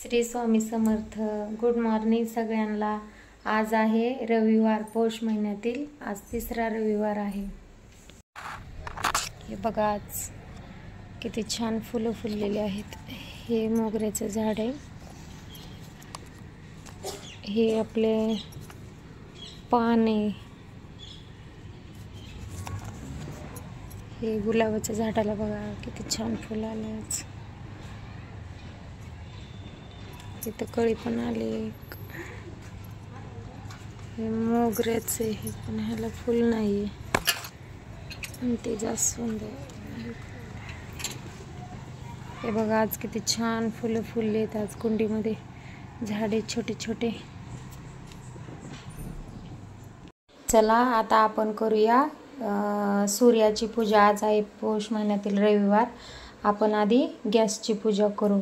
Shri Swami Samarth. Good morning सगळ्यांना। आज आहे रविवार, पौष महिन्यातील आज तिसरा रविवार आहे। हे बघा आज किती छान फुलं फुललेली आहेत। हे मोगऱ्याचं झाड आहे, हे आपले पान आहे, हे गुलाबाच्या झाडाला बघा किती छान फुलं आले आज। इथे कळी पण आली एक। हे मोगऱ्याचे हे पण ह्याला फुल नाही आहे, ते जास्वंद आहे। हे बघा आज किती छान फुलं फुललेत आज कुंडीमध्ये, झाडे छोटे छोटे। चला आता आपण करूया सूर्याची पूजा। आज आहे पौष महिन्यातील रविवार। आपण आधी गॅसची पूजा करू।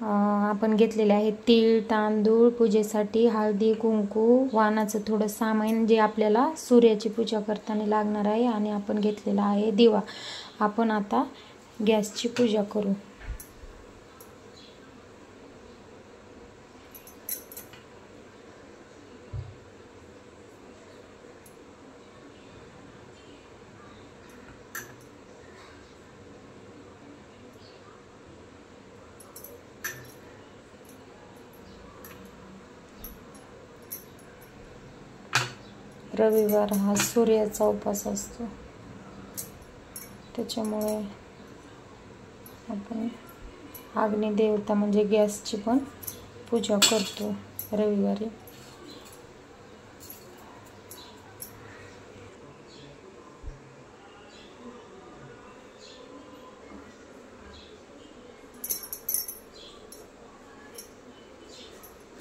आपण घेतलेले आहे तीळ, तांदूळ, पूजेसाठी हळदी, कुंकू, वाणाचं थोडं सामान जे आपल्याला सूर्याची पूजा करताना लागणार आहे, आणि आपण घेतलेला आहे दिवा। आपण आता गॅसची पूजा करू। रविवार हा सूर्याचा उपवास असतो, त्याच्यामुळे आपण अग्निदेवता म्हणजे गॅसची पण पूजा करतो रविवारी।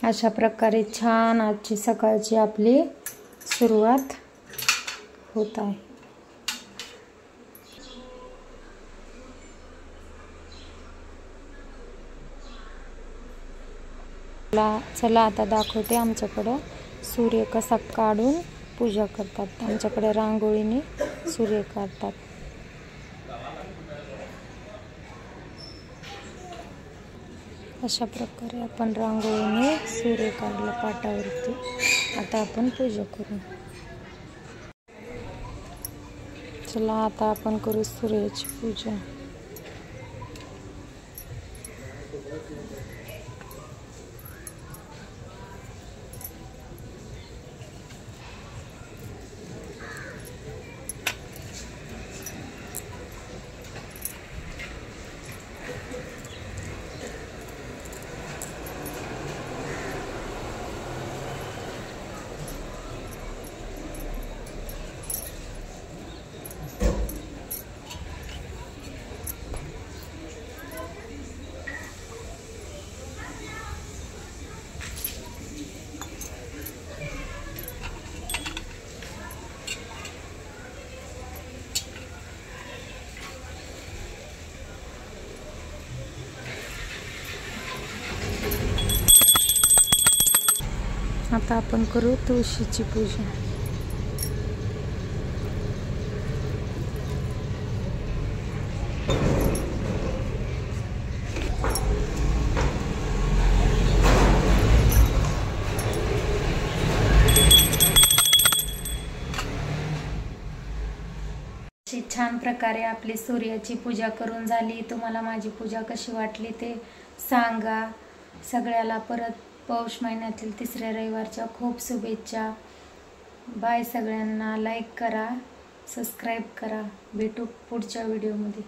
अशा प्रकारे छान आजची सकाळची आपली सुरुवात होत आहे। चला आता दाखवते आमच्याकडं सूर्य कसा काढून पूजा करतात। आमच्याकडे रांगोळीने सूर्य काढतात। अशा प्रकारे आपण रांगोळीने सूर्य काढला पाटावरती। आता आपण पूजा करू। चला आता आपण करू सूर्याची पूजा। आता आपण करू तुळशीची पूजा। छान प्रकारे आपली सूर्याची पूजा करून झाली। तुम्हाला माझी पूजा कशी वाटली ते सांगा। सगळ्याला परत पौष महिन्यातील तिसऱ्या रविवारच्या खूप शुभेच्छा। बाय सगळ्यांना। लाईक करा, सबस्क्राईब करा। भेटू पुढच्या व्हिडिओमध्ये।